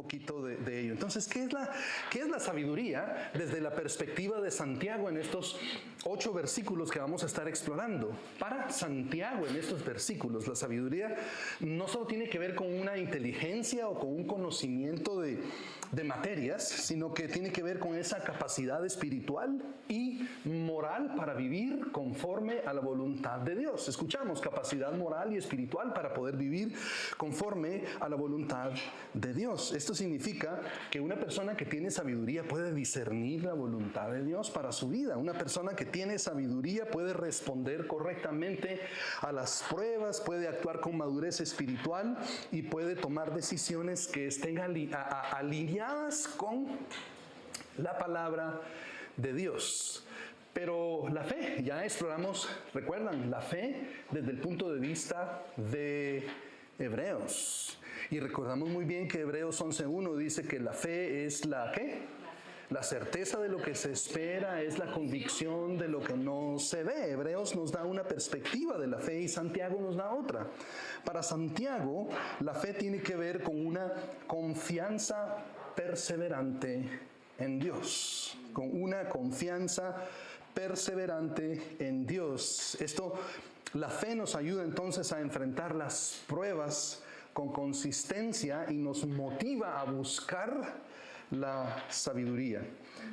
poquito de ello. Entonces, ¿qué es la sabiduría desde la perspectiva de Santiago en estos 8 versículos que vamos a estar explorando? Para Santiago, en estos versículos, la sabiduría no solo tiene que ver con una inteligencia o con un conocimiento de materias, sino que tiene que ver con esa capacidad espiritual y moral para vivir conforme a la voluntad de Dios. Escuchamos, capacidad moral y espiritual para poder vivir conforme a la voluntad de Dios. Esto significa que una persona que tiene sabiduría puede discernir la voluntad de Dios para su vida. Una persona que tiene sabiduría puede responder correctamente a las pruebas, puede actuar con madurez espiritual y puede tomar decisiones que estén alineadas con la palabra de Dios. Pero la fe, ya exploramos, recuerdan, la fe desde el punto de vista de Hebreos. Y recordamos muy bien que Hebreos 11:1 dice que la fe es la ¿qué? La certeza de lo que se espera, es la convicción de lo que no se ve. Hebreos nos da una perspectiva de la fe y Santiago nos da otra. Para Santiago, la fe tiene que ver con una confianza perseverante en Dios. Con una confianza perseverante en Dios. La fe nos ayuda entonces a enfrentar las pruebas con consistencia y nos motiva a buscar la sabiduría.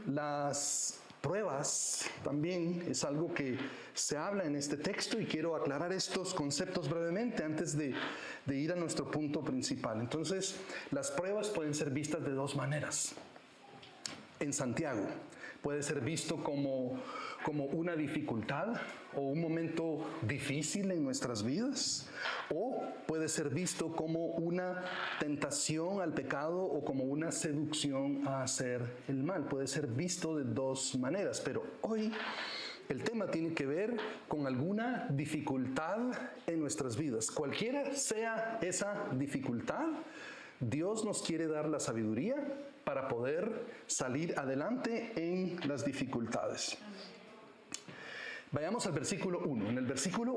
Las pruebas también es algo que se habla en este texto y quiero aclarar estos conceptos brevemente antes de ir a nuestro punto principal. Entonces, las pruebas pueden ser vistas de 2 maneras. En Santiago puede ser visto como una dificultad o un momento difícil en nuestras vidas, o puede ser visto como una tentación al pecado o como una seducción a hacer el mal. Puede ser visto de 2 maneras, pero hoy el tema tiene que ver con alguna dificultad en nuestras vidas. Cualquiera sea esa dificultad, Dios nos quiere dar la sabiduría para poder salir adelante en las dificultades. Vayamos al versículo 1. En el versículo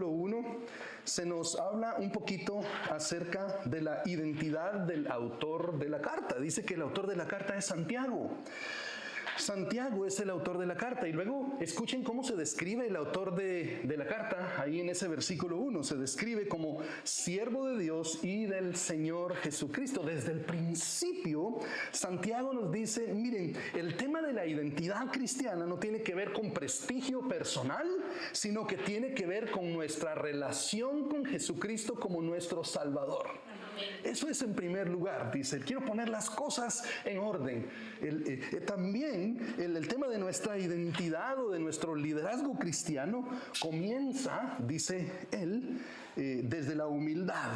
1 se nos habla un poquito acerca de la identidad del autor de la carta. Dice que el autor de la carta es Santiago. Santiago es el autor de la carta y luego escuchen cómo se describe el autor de la carta. Ahí en ese versículo 1 se describe como siervo de Dios y del Señor Jesucristo. Desde el principio Santiago nos dice, miren, el tema de la identidad cristiana no tiene que ver con prestigio personal, sino que tiene que ver con nuestra relación con Jesucristo como nuestro Salvador. Eso es en primer lugar, dice, quiero poner las cosas en orden. También el tema de nuestra identidad o de nuestro liderazgo cristiano comienza, dice él, desde la humildad.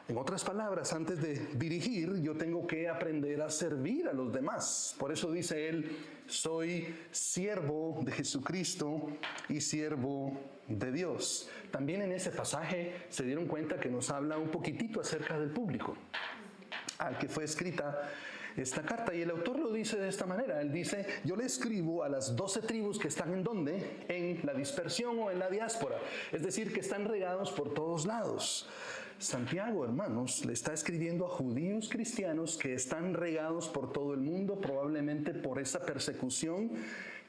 En otras palabras, antes de dirigir, yo tengo que aprender a servir a los demás. Por eso dice él, soy siervo de Jesucristo y siervo de Dios. También en ese pasaje se dieron cuenta que nos habla un poquitito acerca del público al que fue escrita esta carta, y el autor lo dice de esta manera. Él dice, yo le escribo a las 12 tribus que están ¿en dónde? En la dispersión o en la diáspora, es decir, que están regados por todos lados. Santiago, hermanos, le está escribiendo a judíos cristianos que están regados por todo el mundo, probablemente por esa persecución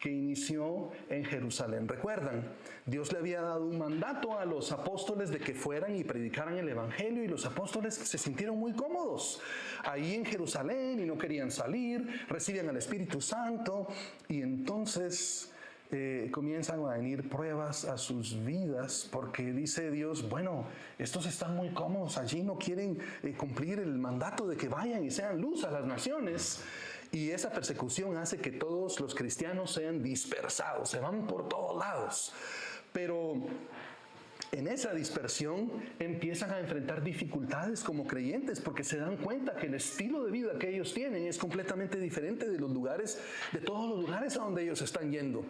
que inició en Jerusalén. Recuerdan, Dios le había dado un mandato a los apóstoles de que fueran y predicaran el evangelio, y los apóstoles se sintieron muy cómodos ahí en Jerusalén y no querían salir, reciben al Espíritu Santo y entonces comienzan a venir pruebas a sus vidas, porque dice Dios, bueno, estos están muy cómodos allí, no quieren cumplir el mandato de que vayan y sean luz a las naciones, y esa persecución hace que todos los cristianos sean dispersados, se van por todos lados. Pero en esa dispersión empiezan a enfrentar dificultades como creyentes, porque se dan cuenta que el estilo de vida que ellos tienen es completamente diferente de todos los lugares a donde ellos están yendo.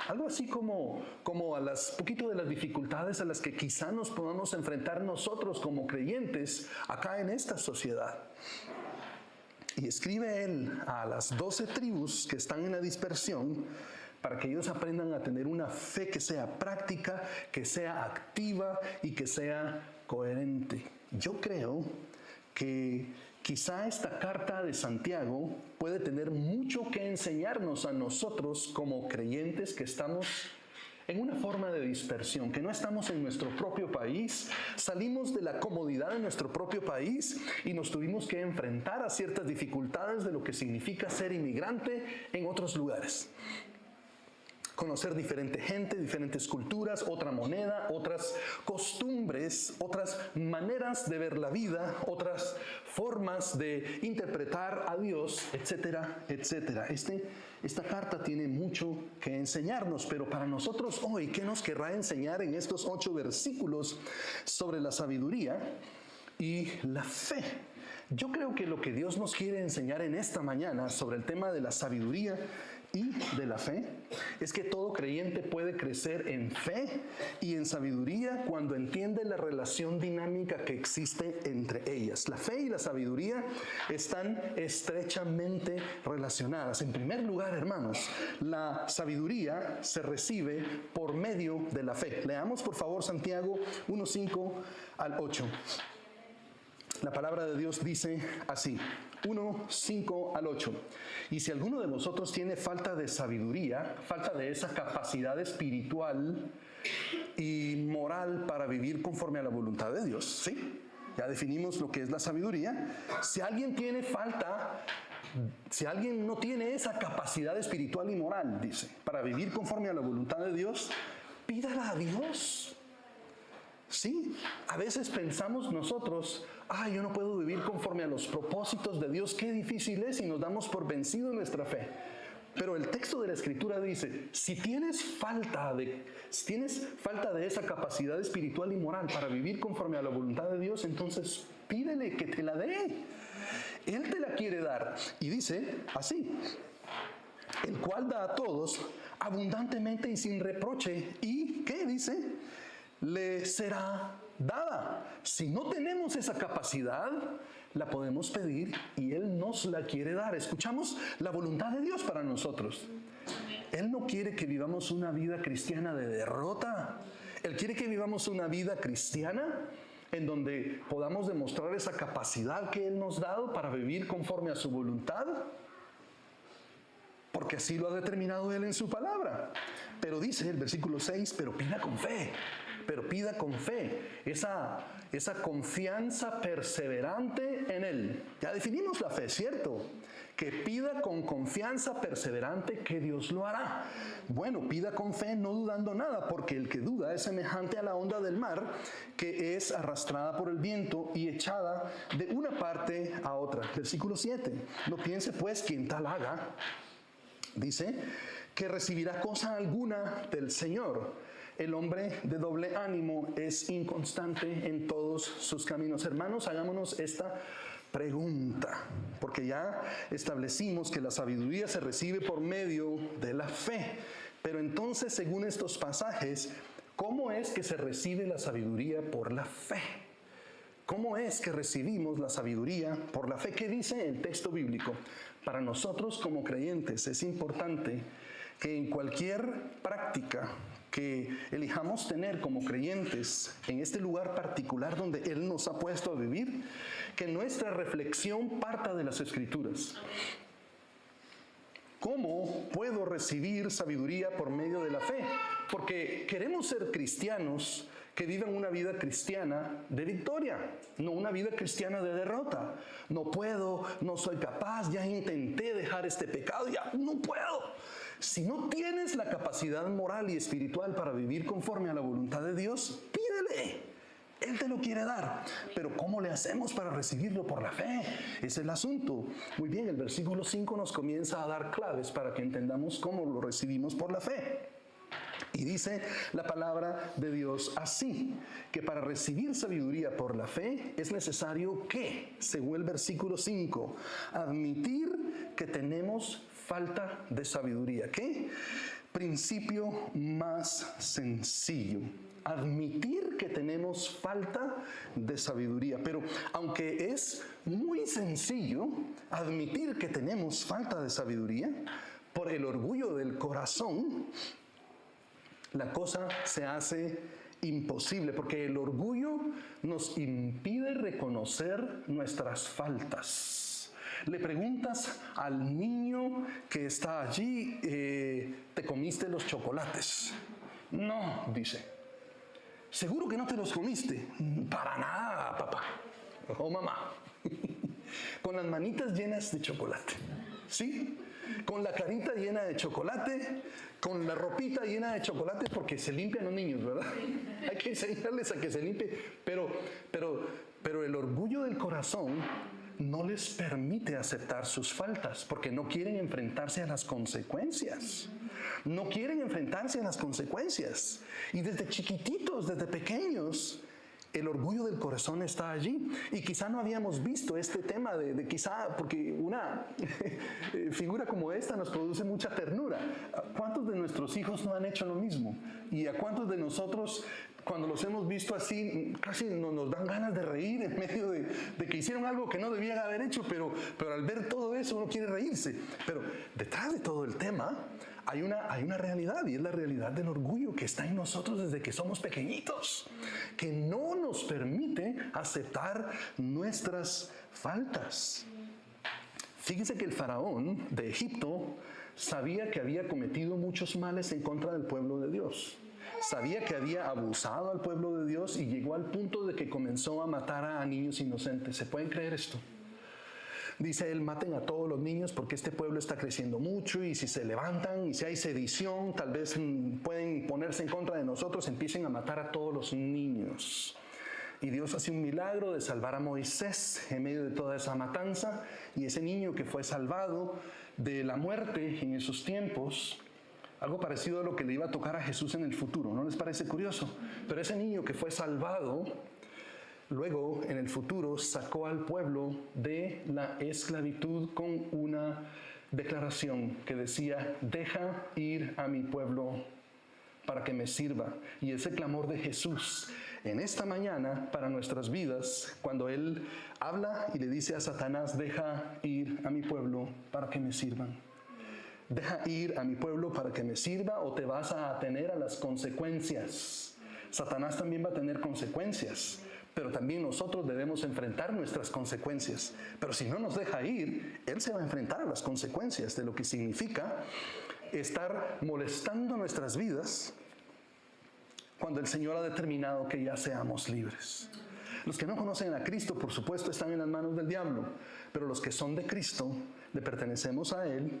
Algo así como a poquito de las dificultades a las que quizá nos podamos enfrentar nosotros como creyentes acá en esta sociedad. Y escribe él a las 12 tribus que están en la dispersión para que ellos aprendan a tener una fe que sea práctica, que sea activa y que sea coherente. Yo creo que Quizá esta carta de Santiago puede tener mucho que enseñarnos a nosotros como creyentes que estamos en una forma de dispersión, que no estamos en nuestro propio país, salimos de la comodidad de nuestro propio país y nos tuvimos que enfrentar a ciertas dificultades de lo que significa ser inmigrante en otros lugares. Conocer diferente gente, diferentes culturas, otra moneda, otras costumbres, otras maneras de ver la vida, otras formas de interpretar a Dios, etcétera, etcétera. Esta carta tiene mucho que enseñarnos, pero para nosotros hoy, ¿qué nos querrá enseñar en estos 8 versículos sobre la sabiduría y la fe? Yo creo que lo que Dios nos quiere enseñar en esta mañana sobre el tema de la sabiduría y de la fe es que todo creyente puede crecer en fe y en sabiduría cuando entiende la relación dinámica que existe entre ellas. La fe y la sabiduría están estrechamente relacionadas. En primer lugar, hermanos, la sabiduría se recibe por medio de la fe. Leamos por favor Santiago 1:5 al 8. La palabra de Dios dice así, 1:5 al 8. Y si alguno de nosotros tiene falta de sabiduría, falta de esa capacidad espiritual y moral para vivir conforme a la voluntad de Dios, ¿sí? Ya definimos lo que es la sabiduría. Si alguien no tiene esa capacidad espiritual y moral, dice, para vivir conforme a la voluntad de Dios, pídala a Dios. Sí, a veces pensamos nosotros, yo no puedo vivir conforme a los propósitos de Dios, qué difícil es, y nos damos por vencido en nuestra fe. Pero el texto de la Escritura dice, si tienes falta de esa capacidad espiritual y moral para vivir conforme a la voluntad de Dios, entonces pídele que te la dé. Él te la quiere dar. Y dice así, el cual da a todos abundantemente y sin reproche. ¿Y qué dice? Le será dada. Si no tenemos esa capacidad, la podemos pedir y Él nos la quiere dar. Escuchamos la voluntad de Dios para nosotros. Él no quiere que vivamos una vida cristiana de derrota. Él quiere que vivamos una vida cristiana en donde podamos demostrar esa capacidad que Él nos ha dado para vivir conforme a su voluntad, porque así lo ha determinado Él en su palabra. Pero dice el versículo 6, pero pida con fe. Pero pida con fe, esa confianza perseverante en Él. Ya definimos la fe, ¿cierto? Que pida con confianza perseverante que Dios lo hará. Bueno, pida con fe no dudando nada, porque el que duda es semejante a la onda del mar, que es arrastrada por el viento y echada de una parte a otra. Versículo 7. No piense pues quien tal haga, dice, que recibirá cosa alguna del Señor. El hombre de doble ánimo es inconstante en todos sus caminos. Hermanos, hagámonos esta pregunta, porque ya establecimos que la sabiduría se recibe por medio de la fe. Pero entonces, según estos pasajes, ¿cómo es que se recibe la sabiduría por la fe? ¿Cómo es que recibimos la sabiduría por la fe? ¿Qué dice el texto bíblico? Para nosotros como creyentes es importante que en cualquier práctica que elijamos tener como creyentes en este lugar particular donde Él nos ha puesto a vivir, que nuestra reflexión parta de las Escrituras. ¿Cómo puedo recibir sabiduría por medio de la fe? Porque queremos ser cristianos que viven una vida cristiana de victoria, no una vida cristiana de derrota. No puedo, no soy capaz, ya intenté dejar este pecado, ya no puedo. Si no tienes la capacidad moral y espiritual para vivir conforme a la voluntad de Dios, pídele. Él te lo quiere dar. Pero ¿cómo le hacemos para recibirlo por la fe? Ese es el asunto. Muy bien, el versículo 5 nos comienza a dar claves para que entendamos cómo lo recibimos por la fe. Y dice la palabra de Dios así, que para recibir sabiduría por la fe es necesario que, según el versículo 5, admitir que tenemos falta de sabiduría. ¿Qué? Principio más sencillo. Admitir que tenemos falta de sabiduría. Pero aunque es muy sencillo admitir que tenemos falta de sabiduría, por el orgullo del corazón, la cosa se hace imposible, porque el orgullo nos impide reconocer nuestras faltas. Le preguntas al niño que está allí, ¿te comiste los chocolates? No, dice. ¿Seguro que no te los comiste? Para nada, papá o mamá. Con las manitas llenas de chocolate, ¿sí? Con la carita llena de chocolate, con la ropita llena de chocolate, porque se limpian los niños, ¿verdad? Hay que enseñarles a que se limpien, pero el orgullo del corazón no les permite aceptar sus faltas, porque no quieren enfrentarse a las consecuencias. No quieren enfrentarse a las consecuencias. Y desde chiquititos, desde pequeños, el orgullo del corazón está allí. Y quizá no habíamos visto este tema de quizá, porque una figura como esta nos produce mucha ternura. ¿Cuántos de nuestros hijos no han hecho lo mismo? ¿Y a cuántos de nosotros, cuando los hemos visto así, casi nos dan ganas de reír en medio de que hicieron algo que no debían haber hecho, pero al ver todo eso uno quiere reírse? Pero detrás de todo el tema hay una realidad, y es la realidad del orgullo que está en nosotros desde que somos pequeñitos, que no nos permite aceptar nuestras faltas. Fíjese que el faraón de Egipto sabía que había cometido muchos males en contra del pueblo de Dios. Sabía que había abusado al pueblo de Dios y llegó al punto de que comenzó a matar a niños inocentes. ¿Se pueden creer esto? Dice él: maten a todos los niños porque este pueblo está creciendo mucho, y si se levantan y si hay sedición, tal vez pueden ponerse en contra de nosotros, empiecen a matar a todos los niños. Y Dios hace un milagro de salvar a Moisés en medio de toda esa matanza, y ese niño que fue salvado de la muerte en esos tiempos, algo parecido a lo que le iba a tocar a Jesús en el futuro, ¿no les parece curioso? Pero ese niño que fue salvado, luego, en el futuro, sacó al pueblo de la esclavitud con una declaración que decía: deja ir a mi pueblo para que me sirva. Y ese clamor de Jesús en esta mañana para nuestras vidas, cuando Él habla y le dice a Satanás: deja ir a mi pueblo para que me sirvan. Deja ir a mi pueblo para que me sirva, o te vas a atener a las consecuencias. Satanás también va a tener consecuencias, pero también nosotros debemos enfrentar nuestras consecuencias. Pero si no nos deja ir, Él se va a enfrentar a las consecuencias de lo que significa estar molestando nuestras vidas cuando el Señor ha determinado que ya seamos libres. Los que no conocen a Cristo, por supuesto, están en las manos del diablo, pero los que son de Cristo, le pertenecemos a Él,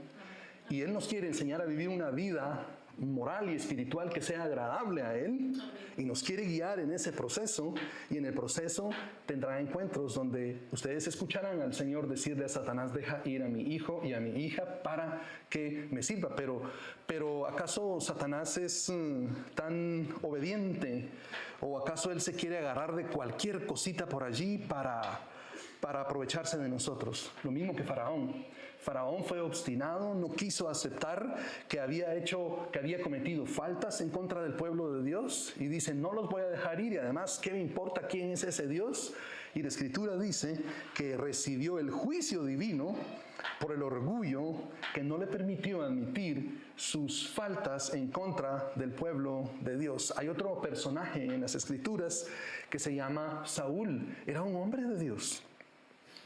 y Él nos quiere enseñar a vivir una vida moral y espiritual que sea agradable a Él, y nos quiere guiar en ese proceso, y en el proceso tendrá encuentros donde ustedes escucharán al Señor decirle a Satanás: deja ir a mi hijo y a mi hija para que me sirva. Pero ¿acaso Satanás es tan obediente? ¿O acaso él se quiere agarrar de cualquier cosita por allí para aprovecharse de nosotros? Lo mismo que Faraón. Faraón fue obstinado, no quiso aceptar que había cometido faltas en contra del pueblo de Dios, y dice: no los voy a dejar ir, y además, ¿qué me importa quién es ese Dios? Y la Escritura dice que recibió el juicio divino por el orgullo que no le permitió admitir sus faltas en contra del pueblo de Dios. Hay otro personaje en las Escrituras que se llama Saúl. Era un hombre de Dios.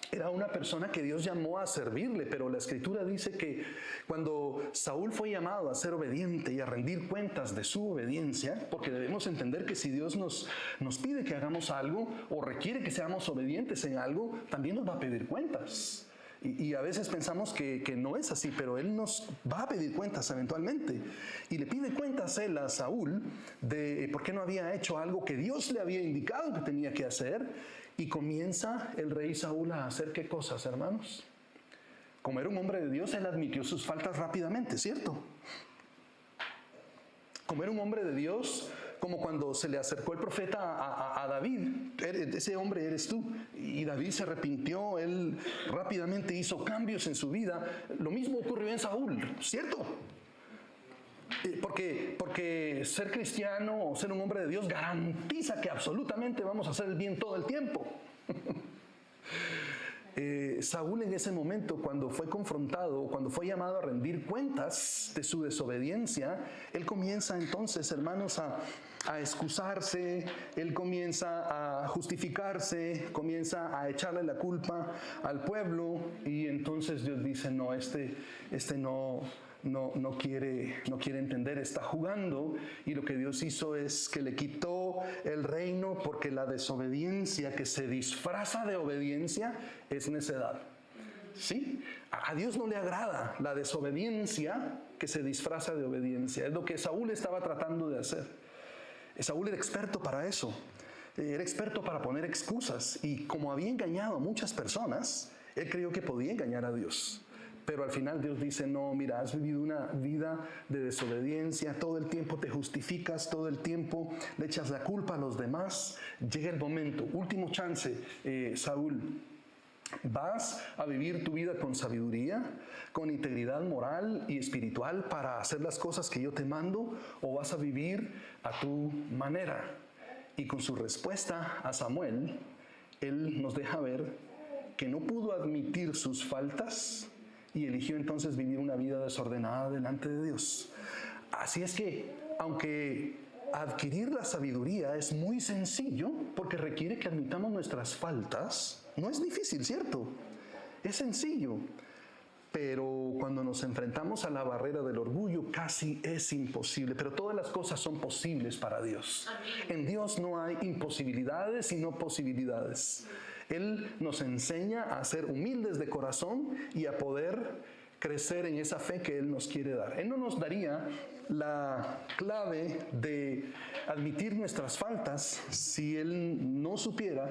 Era una persona que Dios llamó a servirle, pero la Escritura dice que cuando Saúl fue llamado a ser obediente y a rendir cuentas de su obediencia, porque debemos entender que si Dios nos pide que hagamos algo o requiere que seamos obedientes en algo, también nos va a pedir cuentas. Y a veces pensamos que no es así, pero Él nos va a pedir cuentas eventualmente. Y le pide cuentas Él a Saúl de por qué no había hecho algo que Dios le había indicado que tenía que hacer. Y comienza el rey Saúl a hacer ¿qué cosas, hermanos? Como era un hombre de Dios, él admitió sus faltas rápidamente, ¿cierto? Como era un hombre de Dios, como cuando se le acercó el profeta a David: ese hombre eres tú. Y David se arrepintió, él rápidamente hizo cambios en su vida. Lo mismo ocurrió en Saúl, ¿cierto? Porque ser cristiano o ser un hombre de Dios garantiza que absolutamente vamos a hacer el bien todo el tiempo. Saúl, en ese momento, cuando fue confrontado, cuando fue llamado a rendir cuentas de su desobediencia, él comienza entonces, hermanos, a excusarse, él comienza a justificarse, comienza a echarle la culpa al pueblo, y entonces Dios dice, no, no quiere entender, está jugando, y lo que Dios hizo es que le quitó el reino, porque la desobediencia que se disfraza de obediencia es necedad. ¿Sí? A Dios no le agrada la desobediencia que se disfraza de obediencia. Es lo que Saúl estaba tratando de hacer. Saúl era experto para eso. Era experto para poner excusas, y como había engañado a muchas personas, él creyó que podía engañar a Dios. Pero al final Dios dice, no, mira, has vivido una vida de desobediencia, todo el tiempo te justificas, todo el tiempo le echas la culpa a los demás. Llega el momento, último chance, Saúl. ¿Vas a vivir tu vida con sabiduría, con integridad moral y espiritual para hacer las cosas que yo te mando, o vas a vivir a tu manera? Y con su respuesta a Samuel, él nos deja ver que no pudo admitir sus faltas y eligió entonces vivir una vida desordenada delante de Dios. Así es que, aunque adquirir la sabiduría es muy sencillo, porque requiere que admitamos nuestras faltas, no es difícil, ¿cierto? Es sencillo. Pero cuando nos enfrentamos a la barrera del orgullo, casi es imposible. Pero todas las cosas son posibles para Dios. En Dios no hay imposibilidades, sino posibilidades. Él nos enseña a ser humildes de corazón y a poder crecer en esa fe que Él nos quiere dar. Él no nos daría la clave de admitir nuestras faltas si Él no supiera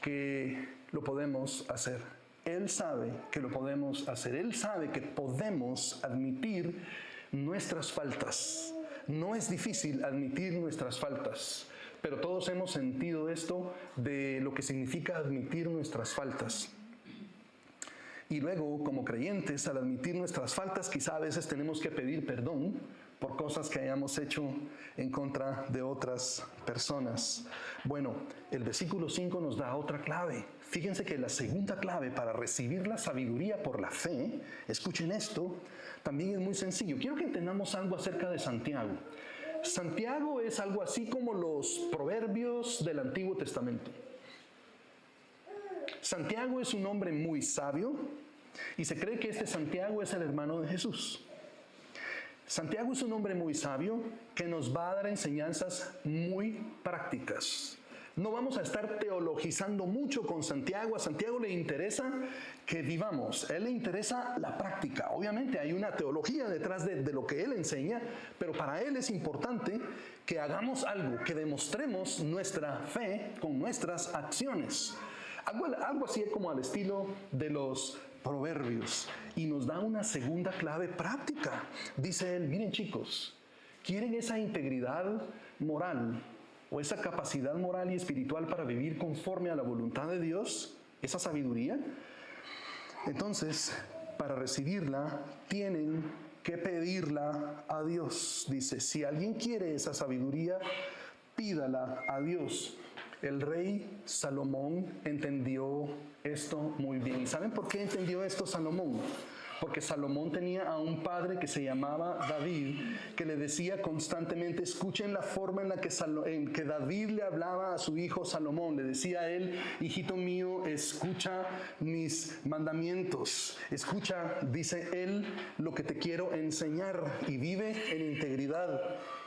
que lo podemos hacer. Él sabe que lo podemos hacer. Él sabe que podemos admitir nuestras faltas. No es difícil admitir nuestras faltas, pero todos hemos sentido esto de lo que significa admitir nuestras faltas. Y luego, como creyentes, al admitir nuestras faltas, quizá a veces tenemos que pedir perdón por cosas que hayamos hecho en contra de otras personas. Bueno, el versículo 5 nos da otra clave. Fíjense que la segunda clave para recibir la sabiduría por la fe, escuchen esto, también es muy sencillo. Quiero que entendamos algo acerca de Santiago. Santiago es algo así como los proverbios del Antiguo Testamento. Santiago es un hombre muy sabio, y se cree que este Santiago es el hermano de Jesús. Santiago es un hombre muy sabio que nos va a dar enseñanzas muy prácticas. No vamos a estar teologizando mucho con Santiago. A Santiago le interesa que vivamos. A él le interesa la práctica. Obviamente hay una teología detrás de lo que él enseña, pero para él es importante que hagamos algo, que demostremos nuestra fe con nuestras acciones. Algo así como al estilo de los proverbios. Y nos da una segunda clave práctica. Dice él, miren chicos, ¿quieren esa integridad moral o esa capacidad moral y espiritual para vivir conforme a la voluntad de Dios? ¿Esa sabiduría? Entonces, para recibirla, tienen que pedirla a Dios. Dice, si alguien quiere esa sabiduría, pídala a Dios. El rey Salomón entendió esto muy bien. ¿Y saben por qué entendió esto Salomón? Porque Salomón tenía a un padre que se llamaba David, que le decía constantemente, escuchen la forma en que David le hablaba a su hijo Salomón. Le decía a él, hijito mío, escucha mis mandamientos. Escucha, dice él, lo que te quiero enseñar, y vive en integridad.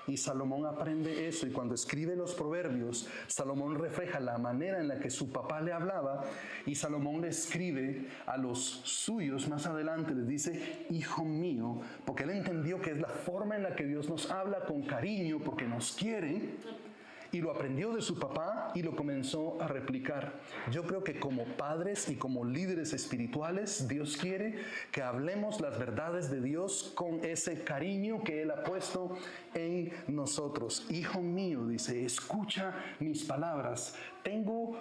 Y Salomón aprende eso, y cuando escribe los proverbios, Salomón refleja la manera en la que su papá le hablaba, y Salomón le escribe a los suyos más adelante, les dice, hijo mío, porque él entendió que es la forma en la que Dios nos habla con cariño, porque nos quiere, y lo aprendió de su papá y lo comenzó a replicar. Yo creo que como padres y como líderes espirituales, Dios quiere que hablemos las verdades de Dios con ese cariño que Él ha puesto en nosotros. Hijo mío, dice, escucha mis palabras. Tengo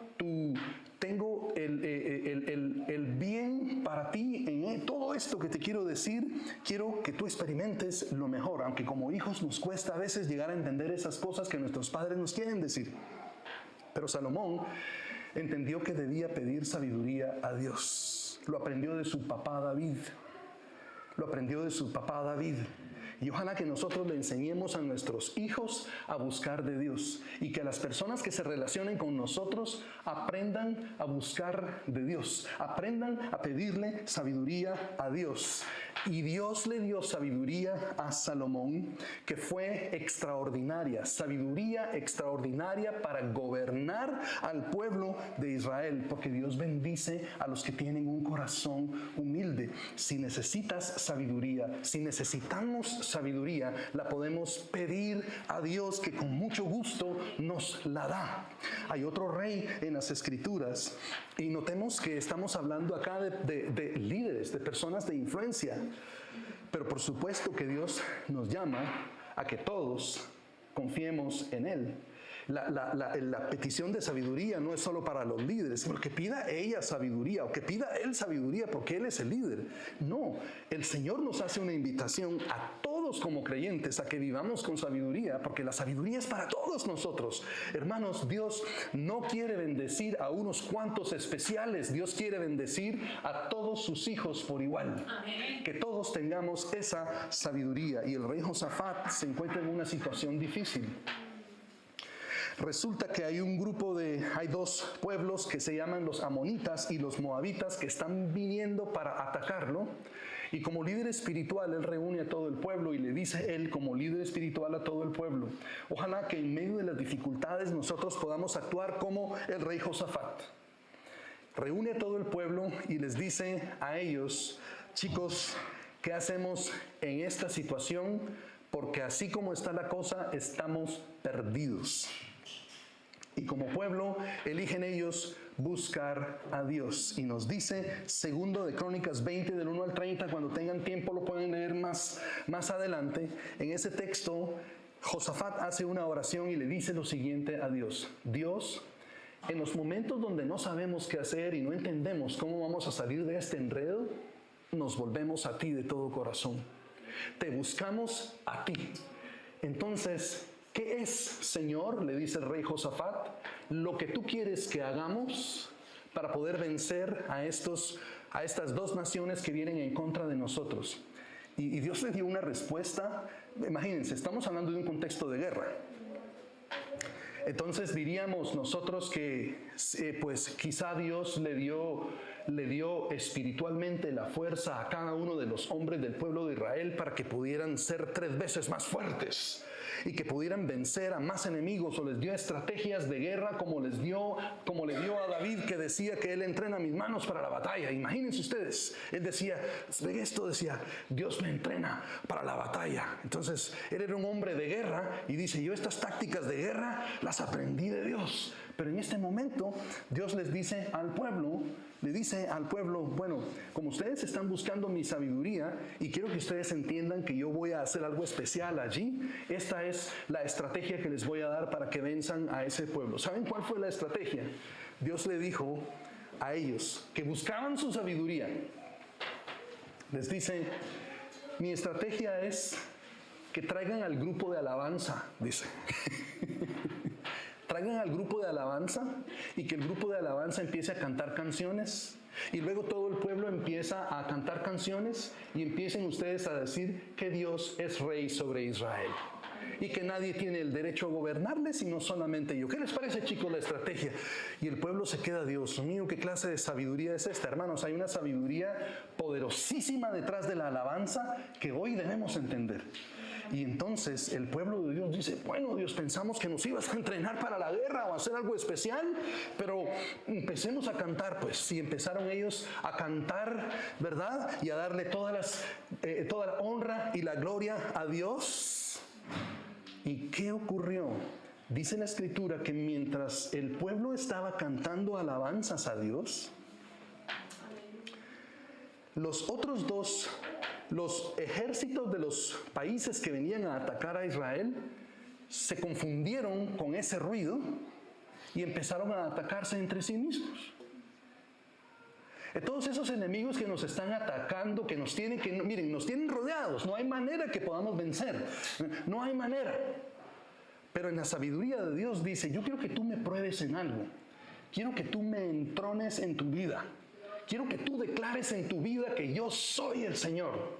el bien para ti en todo esto que te quiero decir. Quiero que tú experimentes lo mejor, aunque como hijos nos cuesta a veces llegar a entender esas cosas que nuestros padres nos quieren decir. Pero Salomón entendió que debía pedir sabiduría a Dios. Lo aprendió de su papá David. Y ojalá que nosotros le enseñemos a nuestros hijos a buscar de Dios y que las personas que se relacionen con nosotros aprendan a buscar de Dios, aprendan a pedirle sabiduría a Dios. Y Dios le dio sabiduría a Salomón, que fue extraordinaria, sabiduría extraordinaria para gobernar al pueblo de Israel, porque Dios bendice a los que tienen un corazón humilde. Si necesitas sabiduría, si necesitamos sabiduría, la podemos pedir a Dios, que con mucho gusto nos la da. Hay otro rey en las Escrituras, y notemos que estamos hablando acá de líderes, de personas de influencia. Pero por supuesto que Dios nos llama a que todos confiemos en Él. La petición de sabiduría no es solo para los líderes, sino que pida ella sabiduría o que pida él sabiduría porque él es el líder. No, el Señor nos hace una invitación a todos como creyentes a que vivamos con sabiduría, porque la sabiduría es para todos nosotros. Hermanos, Dios no quiere bendecir a unos cuantos especiales, Dios quiere bendecir a todos sus hijos por igual. Amén. Que todos tengamos esa sabiduría. Y el rey Josafat se encuentra en una situación difícil. Resulta que hay dos pueblos que se llaman los amonitas y los moabitas que están viniendo para atacarlo. Y como líder espiritual, él reúne a todo el pueblo y le dice él como líder espiritual a todo el pueblo: ojalá que en medio de las dificultades nosotros podamos actuar como el rey Josafat. Reúne a todo el pueblo y les dice a ellos: chicos, ¿qué hacemos en esta situación? Porque así como está la cosa, estamos perdidos. Y como pueblo eligen ellos buscar a Dios. Y nos dice segundo de Crónicas 20 del 1 al 30, cuando tengan tiempo lo pueden leer más adelante. En ese texto Josafat hace una oración y le dice lo siguiente a Dios: Dios, en los momentos donde no sabemos qué hacer y no entendemos cómo vamos a salir de este enredo, nos volvemos a ti de todo corazón. Te buscamos a ti. Entonces, ¿qué es, Señor?, le dice el rey Josafat, lo que tú quieres que hagamos para poder vencer a estas dos naciones que vienen en contra de nosotros? Y Dios le dio una respuesta. Imagínense, estamos hablando de un contexto de guerra. Entonces diríamos nosotros que pues quizá Dios le dio espiritualmente la fuerza a cada uno de los hombres del pueblo de Israel para que pudieran ser 3 veces más fuertes y que pudieran vencer a más enemigos, o les dio estrategias de guerra como le dio a David, que decía que él entrena mis manos para la batalla. Imagínense ustedes, él decía Dios me entrena para la batalla. Entonces él era un hombre de guerra y dice: yo estas tácticas de guerra las aprendí de Dios. Pero en este momento Dios le dice al pueblo, bueno, como ustedes están buscando mi sabiduría y quiero que ustedes entiendan que yo voy a hacer algo especial allí, esta es la estrategia que les voy a dar para que venzan a ese pueblo. ¿Saben cuál fue la estrategia? Dios le dijo a ellos que buscaban su sabiduría. Les dice: mi estrategia es que traigan al grupo de alabanza, dice. Traigan al grupo de alabanza y que el grupo de alabanza empiece a cantar canciones. Y luego todo el pueblo empieza a cantar canciones y empiecen ustedes a decir que Dios es rey sobre Israel y que nadie tiene el derecho a gobernarle sino solamente yo. ¿Qué les parece, chicos, la estrategia? Y el pueblo se queda: Dios mío, ¿qué clase de sabiduría es esta? Hermanos, hay una sabiduría poderosísima detrás de la alabanza que hoy debemos entender. Y entonces el pueblo de Dios dice: bueno, Dios, pensamos que nos ibas a entrenar para la guerra o a hacer algo especial, pero empecemos a cantar. Pues, y empezaron ellos a cantar, ¿verdad? Y a darle toda la honra y la gloria a Dios. ¿Y qué ocurrió? Dice la Escritura que mientras el pueblo estaba cantando alabanzas a Dios, los ejércitos de los países que venían a atacar a Israel se confundieron con ese ruido y empezaron a atacarse entre sí mismos. Todos esos enemigos que nos están atacando, que nos tienen rodeados, no hay manera que podamos vencer, no hay manera. Pero en la sabiduría de Dios dice: yo quiero que tú me pruebes en algo, quiero que tú me entrones en tu vida. quiero que tú declares en tu vida que yo soy el Señor.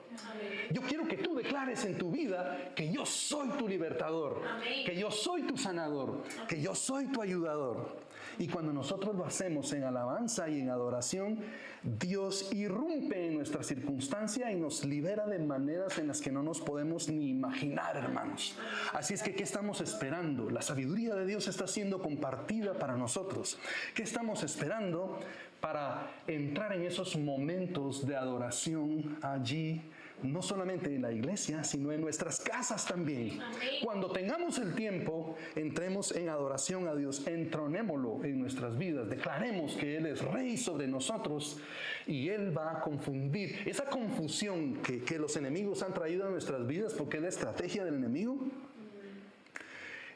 Yo quiero que tú declares en tu vida que yo soy tu libertador, que yo soy tu sanador, que yo soy tu ayudador. Y cuando nosotros lo hacemos en alabanza y en adoración, Dios irrumpe en nuestra circunstancia y nos libera de maneras en las que no nos podemos ni imaginar, hermanos. Así es que, ¿qué estamos esperando? La sabiduría de Dios está siendo compartida para nosotros. ¿Qué estamos esperando para entrar en esos momentos de adoración allí? No solamente en la iglesia, sino en nuestras casas también. Cuando tengamos el tiempo, entremos en adoración a Dios, entronémoslo en nuestras vidas, declaremos que Él es Rey sobre nosotros y Él va a confundir. Esa confusión que los enemigos han traído a nuestras vidas, porque es la estrategia del enemigo,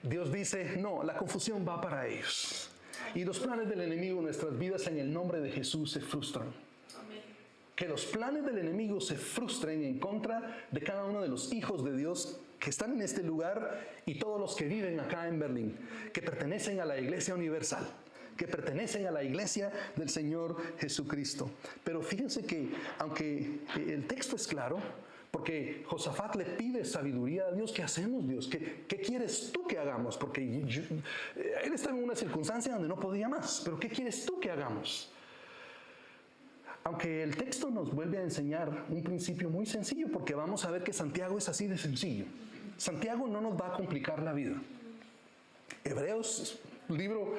Dios dice, no, la confusión va para ellos. Y los planes del enemigo en nuestras vidas en el nombre de Jesús se frustran. Que los planes del enemigo se frustren en contra de cada uno de los hijos de Dios que están en este lugar y todos los que viven acá en Berlín, que pertenecen a la Iglesia Universal, que pertenecen a la Iglesia del Señor Jesucristo. Pero fíjense que, aunque el texto es claro, porque Josafat le pide sabiduría a Dios. ¿Qué hacemos, Dios? ¿Qué quieres tú que hagamos? Porque él estaba en una circunstancia donde no podía más. Pero ¿qué quieres tú que hagamos? Aunque el texto nos vuelve a enseñar un principio muy sencillo, porque vamos a ver que Santiago es así de sencillo. Santiago no nos va a complicar la vida. Hebreos, libro,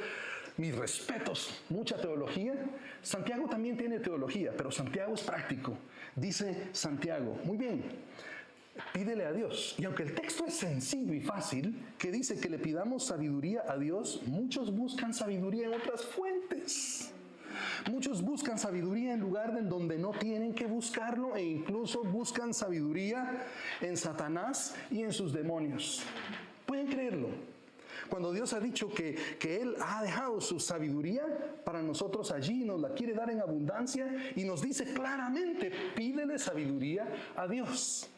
mis respetos, mucha teología. Santiago también tiene teología, pero Santiago es práctico. Dice Santiago, muy bien, pídele a Dios. Y aunque el texto es sencillo y fácil, que dice que le pidamos sabiduría a Dios, muchos buscan sabiduría en otras fuentes. Muchos buscan sabiduría en lugar en donde no tienen que buscarlo, e incluso buscan sabiduría en Satanás y en sus demonios. ¿Pueden creerlo? Cuando Dios ha dicho que Él ha dejado su sabiduría para nosotros allí, nos la quiere dar en abundancia y nos dice claramente, pídele sabiduría a Dios.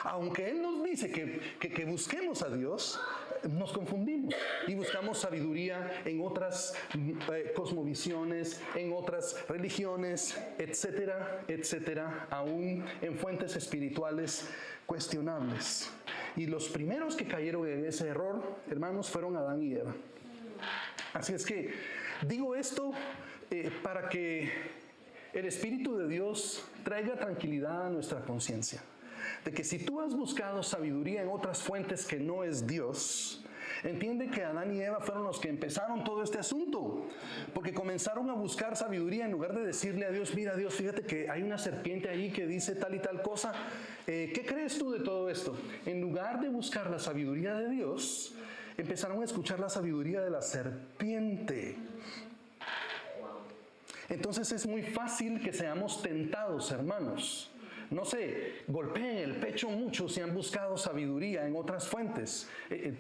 Aunque Él nos dice que busquemos a Dios, nos confundimos y buscamos sabiduría en otras cosmovisiones, en otras religiones, etcétera, etcétera, aún en fuentes espirituales cuestionables. Y los primeros que cayeron en ese error, hermanos, fueron Adán y Eva. Así es que digo esto para que el Espíritu de Dios traiga tranquilidad a nuestra conciencia. De que si tú has buscado sabiduría en otras fuentes que no es Dios, entiende que Adán y Eva fueron los que empezaron todo este asunto, porque comenzaron a buscar sabiduría en lugar de decirle a Dios, mira Dios, fíjate que hay una serpiente ahí que dice tal y tal cosa, ¿qué crees tú de todo esto? En lugar de buscar la sabiduría de Dios, empezaron a escuchar la sabiduría de la serpiente. Entonces es muy fácil que seamos tentados, hermanos. No se golpeen el pecho mucho si han buscado sabiduría en otras fuentes.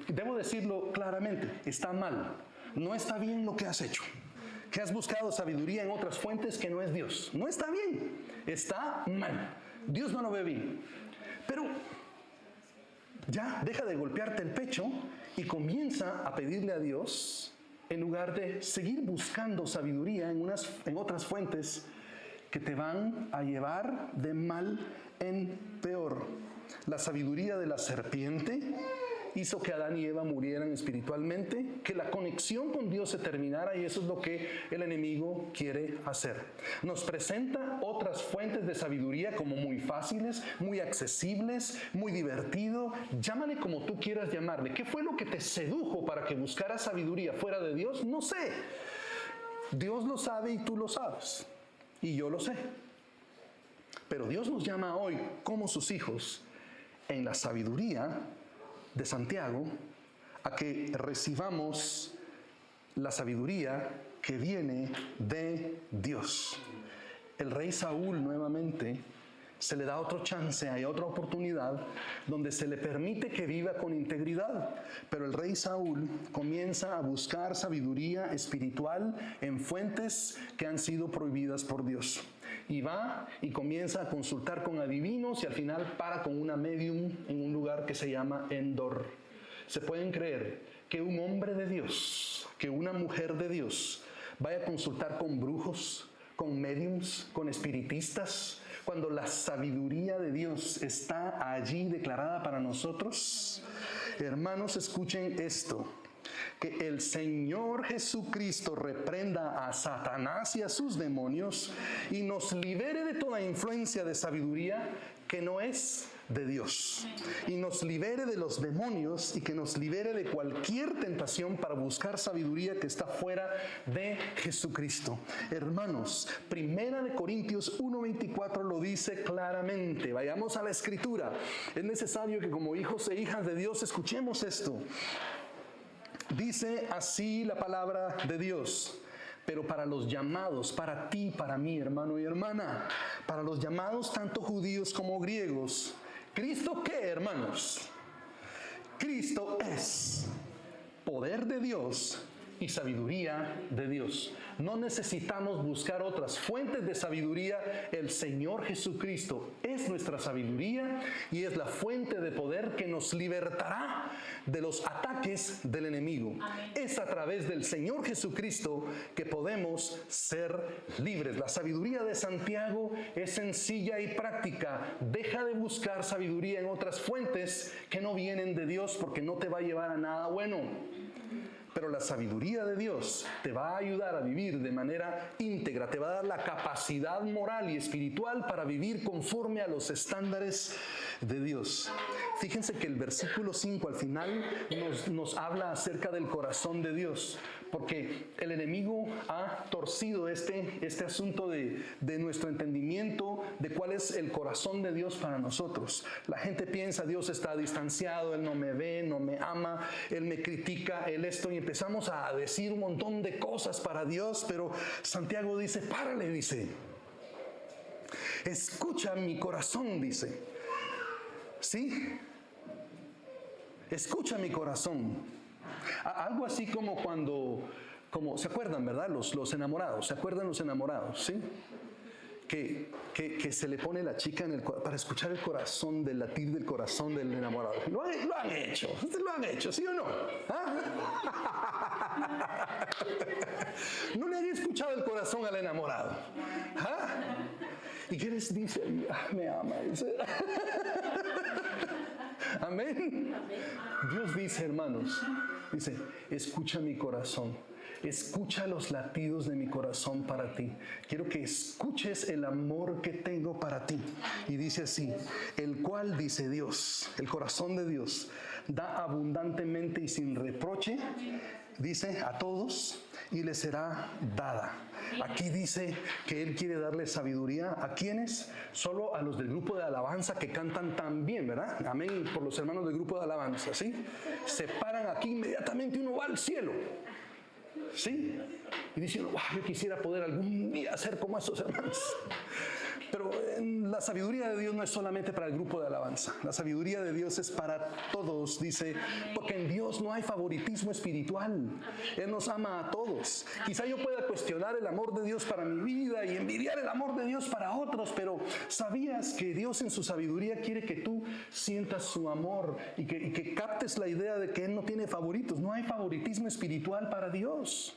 Debo decirlo claramente, está mal. No está bien lo que has hecho. Que has buscado sabiduría en otras fuentes que no es Dios. No está bien, está mal. Dios no lo ve bien. Pero ya deja de golpearte el pecho y comienza a pedirle a Dios, en lugar de seguir buscando sabiduría en otras fuentes que te van a llevar de mal en peor. La sabiduría de la serpiente hizo que Adán y Eva murieran espiritualmente, que la conexión con Dios se terminara, y eso es lo que el enemigo quiere hacer. Nos presenta otras fuentes de sabiduría como muy fáciles, muy accesibles, muy divertido. Llámale como tú quieras llamarle. ¿Qué fue lo que te sedujo para que buscaras sabiduría fuera de Dios? No sé. Dios lo sabe y tú lo sabes. Y yo lo sé. Pero Dios nos llama hoy como sus hijos en la sabiduría de Santiago a que recibamos la sabiduría que viene de Dios. El rey Saúl nuevamente se le da otro chance, hay otra oportunidad donde se le permite que viva con integridad, pero el rey Saúl comienza a buscar sabiduría espiritual en fuentes que han sido prohibidas por Dios. Y va y comienza a consultar con adivinos y al final para con una medium en un lugar que se llama Endor. ¿Se pueden creer que un hombre de Dios, que una mujer de Dios vaya a consultar con brujos, con médiums, con espiritistas, cuando la sabiduría de Dios está allí declarada para nosotros? Hermanos, escuchen esto. Que el Señor Jesucristo reprenda a Satanás y a sus demonios y nos libere de toda influencia de sabiduría que no es de Dios, y nos libere de los demonios y que nos libere de cualquier tentación para buscar sabiduría que está fuera de Jesucristo. Hermanos, 1 Corintios 1:24 lo dice claramente. Vayamos a la Escritura. Es necesario que como hijos e hijas de Dios escuchemos esto. Dice así la palabra de Dios: pero para los llamados, para ti, para mí, hermano y hermana, para los llamados tanto judíos como griegos, ¿Cristo qué, hermanos? Cristo es poder de Dios y sabiduría de Dios. No necesitamos buscar otras fuentes de sabiduría. El Señor Jesucristo es nuestra sabiduría y es la fuente de poder que nos libertará de los ataques del enemigo. Amén. Es a través del Señor Jesucristo que podemos ser libres. La sabiduría de Santiago es sencilla y práctica. Deja de buscar sabiduría en otras fuentes que no vienen de Dios, porque no te va a llevar a nada bueno. Pero la sabiduría de Dios te va a ayudar a vivir de manera íntegra, te va a dar la capacidad moral y espiritual para vivir conforme a los estándares de Dios. Fíjense que el versículo 5 al final nos habla acerca del corazón de Dios, porque el enemigo ha torcido este asunto de nuestro entendimiento de cuál es el corazón de Dios para nosotros. La gente piensa: Dios está distanciado, Él no me ve, no me ama, Él me critica, Él esto, y empezamos a decir un montón de cosas para Dios. Pero Santiago dice: párale, dice, escucha mi corazón, dice. ¿Sí? Escucha mi corazón. Algo así como ¿se acuerdan, verdad? Los enamorados, ¿se acuerdan los enamorados? ¿Sí? Que se le pone la chica para escuchar el corazón, del latir del corazón del enamorado. Lo han hecho, ¿sí o no? ¿Ah? ¿No le han escuchado el corazón al enamorado? ¿Ah? ¿Y qué les dice? Me ama, dice. Amén. Dios dice, hermanos, dice: escucha mi corazón, escucha los latidos de mi corazón para ti. Quiero que escuches el amor que tengo para ti. Y dice así: el cual, dice Dios, el corazón de Dios, da abundantemente y sin reproche, dice, a todos, y les será dada. Aquí dice que Él quiere darle sabiduría. ¿A quiénes? Solo a los del grupo de alabanza que cantan tan bien, ¿verdad? Amén, por los hermanos del grupo de alabanza, ¿sí? Se paran aquí inmediatamente, uno va al cielo, ¿sí? Y dice uno: wow, yo quisiera poder algún día ser como estos hermanos. Pero la sabiduría de Dios no es solamente para el grupo de alabanza. La sabiduría de Dios es para todos, dice, porque en Dios no hay favoritismo espiritual. Él nos ama a todos. Quizá yo pueda cuestionar el amor de Dios para mi vida y envidiar el amor de Dios para otros, pero ¿sabías que Dios en su sabiduría quiere que tú sientas su amor y que captes la idea de que Él no tiene favoritos? No hay favoritismo espiritual para Dios.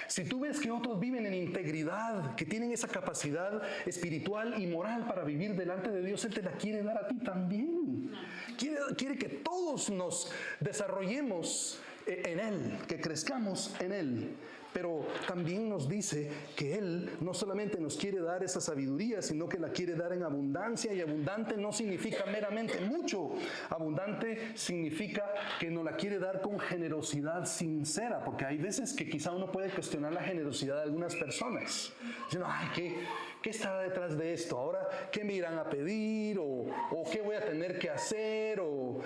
Si tú ves que otros viven en integridad, que tienen esa capacidad espiritual y moral para vivir delante de Dios, Él te la quiere dar a ti también. Quiere que todos nos desarrollemos en Él, que crezcamos en Él. Pero también nos dice que Él no solamente nos quiere dar esa sabiduría, sino que la quiere dar en abundancia. Y abundante no significa meramente mucho. Abundante significa que nos la quiere dar con generosidad sincera. Porque hay veces que quizá uno puede cuestionar la generosidad de algunas personas. Diciendo: ay, ¿qué estará detrás de esto? Ahora, ¿qué me irán a pedir? ¿O qué voy a tener que hacer? ¿O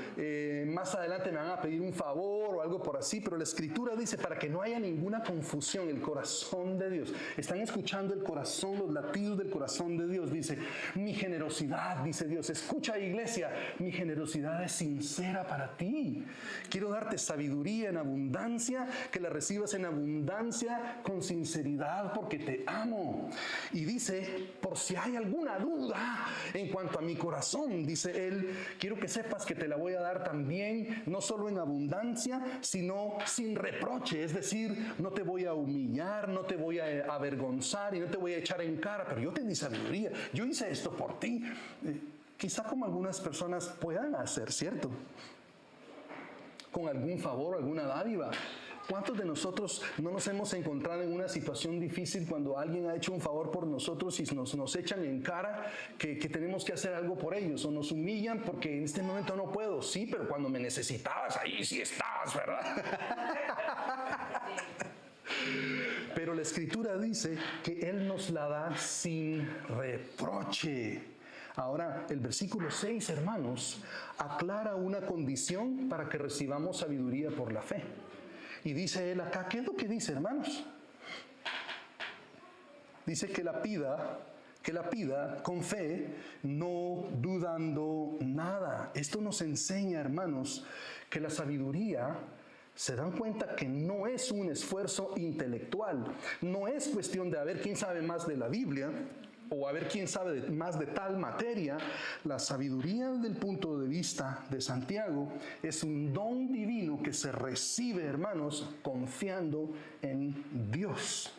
más adelante me van a pedir un favor o algo por así? Pero la Escritura dice: para que no haya ninguna confusión, el corazón de Dios. Están escuchando el corazón, los latidos del corazón de Dios. Dice: mi generosidad, dice Dios. Escucha, iglesia, mi generosidad es sincera para ti. Quiero darte sabiduría en abundancia, que la recibas en abundancia con sinceridad, porque te amo. Y dice: por si hay alguna duda en cuanto a mi corazón, dice Él, quiero que sepas que te la voy a dar también, no solo en abundancia, sino sin reproche. Es decir, no te voy a humillar humillar, no te voy a avergonzar y no te voy a echar en cara, pero yo te di sabiduría, yo hice esto por ti. Quizá como algunas personas puedan hacer, ¿cierto? Con algún favor, alguna dádiva. ¿Cuántos de nosotros no nos hemos encontrado en una situación difícil cuando alguien ha hecho un favor por nosotros y nos echan en cara que tenemos que hacer algo por ellos, o nos humillan porque en este momento no puedo? Sí, pero cuando me necesitabas, ahí sí estabas, ¿verdad? Pero la Escritura dice que Él nos la da sin reproche. Ahora, el versículo 6, hermanos, aclara una condición para que recibamos sabiduría por la fe. Y dice él acá, ¿qué es lo que dice, hermanos? Dice que la pida con fe, no dudando nada. Esto nos enseña, hermanos, que la sabiduría, se dan cuenta que no es un esfuerzo intelectual, no es cuestión de a ver quién sabe más de la Biblia, o a ver quién sabe más de tal materia. La sabiduría, desde el punto de vista de Santiago, es un don divino que se recibe, hermanos, confiando en Dios.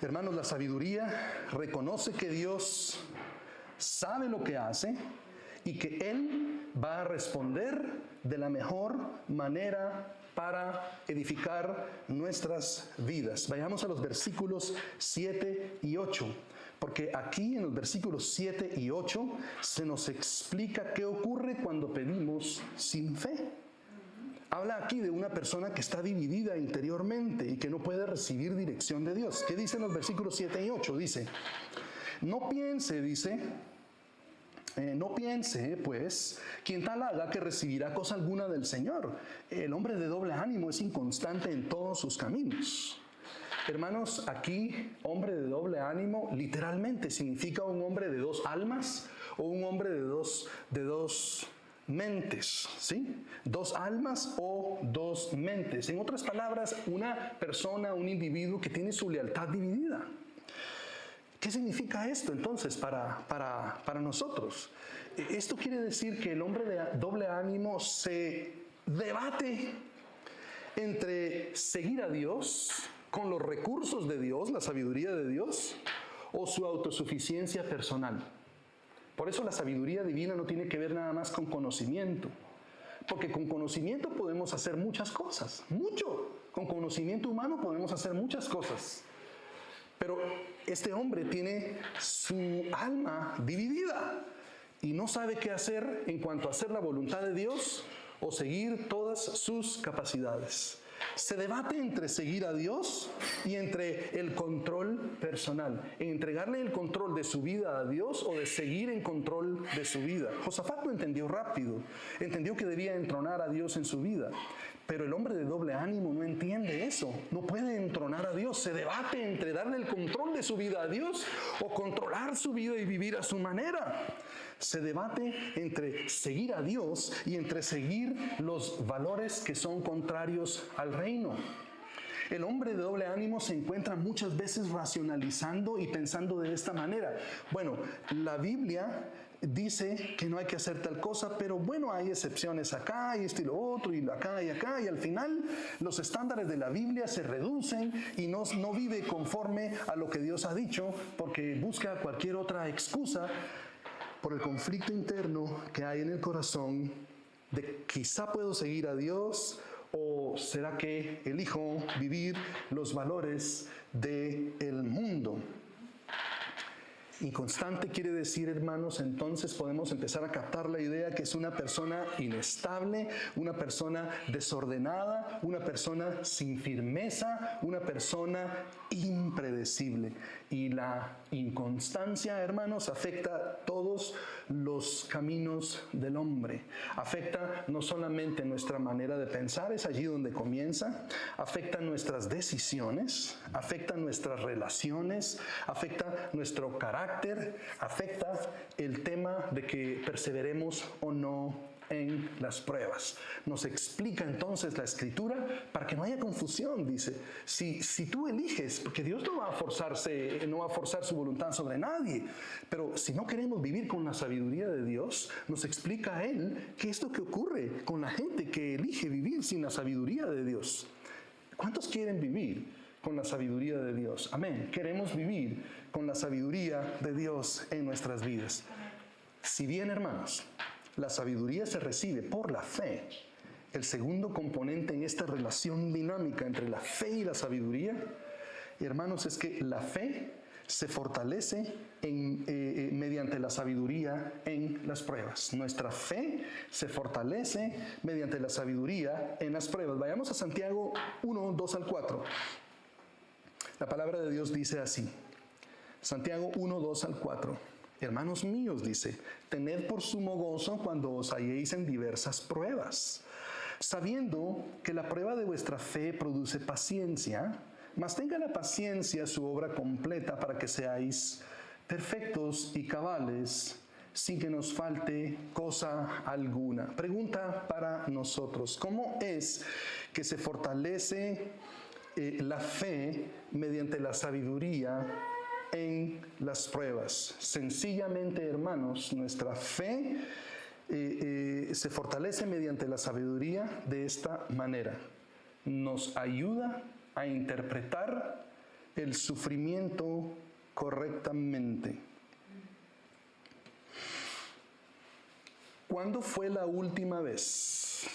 Hermanos, la sabiduría reconoce que Dios sabe lo que hace y que Él va a responder de la mejor manera para edificar nuestras vidas. Vayamos a los versículos 7 y 8, porque aquí en los versículos 7 y 8 se nos explica qué ocurre cuando pedimos sin fe. Habla aquí de una persona que está dividida interiormente y que no puede recibir dirección de Dios. ¿Qué dicen los versículos 7 y 8? Dice, no piense, pues, quien tal haga que recibirá cosa alguna del Señor. El hombre de doble ánimo es inconstante en todos sus caminos. Hermanos, aquí, hombre de doble ánimo, literalmente significa un hombre de dos almas o un hombre de dos mentes, ¿sí? Dos almas o dos mentes. En otras palabras, una persona, un individuo que tiene su lealtad dividida. ¿Qué significa esto entonces para nosotros? Esto quiere decir que el hombre de doble ánimo se debate entre seguir a Dios con los recursos de Dios, la sabiduría de Dios, o su autosuficiencia personal. Por eso la sabiduría divina no tiene que ver nada más con conocimiento, porque con conocimiento podemos hacer muchas cosas, mucho. Con conocimiento humano podemos hacer muchas cosas. Pero este hombre tiene su alma dividida y no sabe qué hacer en cuanto a hacer la voluntad de Dios o seguir todas sus capacidades. Se debate entre seguir a Dios y entre el control personal, en entregarle el control de su vida a Dios o de seguir en control de su vida. Josafat lo entendió rápido, entendió que debía entronar a Dios en su vida. Pero el hombre de doble ánimo no entiende eso, no puede entronar a Dios, se debate entre darle el control de su vida a Dios o controlar su vida y vivir a su manera. Se debate entre seguir a Dios y entre seguir los valores que son contrarios al reino. El hombre de doble ánimo se encuentra muchas veces racionalizando y pensando de esta manera. Bueno, la Biblia dice que no hay que hacer tal cosa, pero bueno, hay excepciones acá y esto y lo otro y acá, y al final los estándares de la Biblia se reducen y no vive conforme a lo que Dios ha dicho porque busca cualquier otra excusa por el conflicto interno que hay en el corazón de quizá puedo seguir a Dios o será que elijo vivir los valores del mundo. Inconstante quiere decir, hermanos, entonces podemos empezar a captar la idea que es una persona inestable, una persona desordenada, una persona sin firmeza, una persona impredecible. Y la inconstancia, hermanos, afecta todos los caminos del hombre. Afecta no solamente nuestra manera de pensar, es allí donde comienza, afecta nuestras decisiones, afecta nuestras relaciones, afecta nuestro carácter, afecta el tema de que perseveremos o no en las pruebas. Nos explica entonces la Escritura para que no haya confusión. Dice, si tú eliges, porque Dios no va a forzar su voluntad sobre nadie, pero si no queremos vivir con la sabiduría de Dios, nos explica a Él qué es lo que ocurre con la gente que elige vivir sin la sabiduría de Dios. ¿Cuántos quieren vivir con la sabiduría de Dios? Amén. Queremos vivir con la sabiduría de Dios en nuestras vidas. Si bien, hermanos, la sabiduría se recibe por la fe, el segundo componente en esta relación dinámica entre la fe y la sabiduría, hermanos, es que la fe se fortalece mediante la sabiduría en las pruebas. Nuestra fe se fortalece mediante la sabiduría en las pruebas. Vayamos a Santiago 1, 2 al 4. La palabra de Dios dice así. Santiago 1, 2 al 4. Hermanos míos, dice, tened por sumo gozo cuando os halléis en diversas pruebas, sabiendo que la prueba de vuestra fe produce paciencia, mas tenga la paciencia su obra completa para que seáis perfectos y cabales, sin que nos falte cosa alguna. Pregunta para nosotros, ¿cómo es que se fortalece la fe mediante la sabiduría en las pruebas? Sencillamente, hermanos, nuestra fe se fortalece mediante la sabiduría de esta manera. Nos ayuda a interpretar el sufrimiento correctamente. ¿Cuándo fue la última vez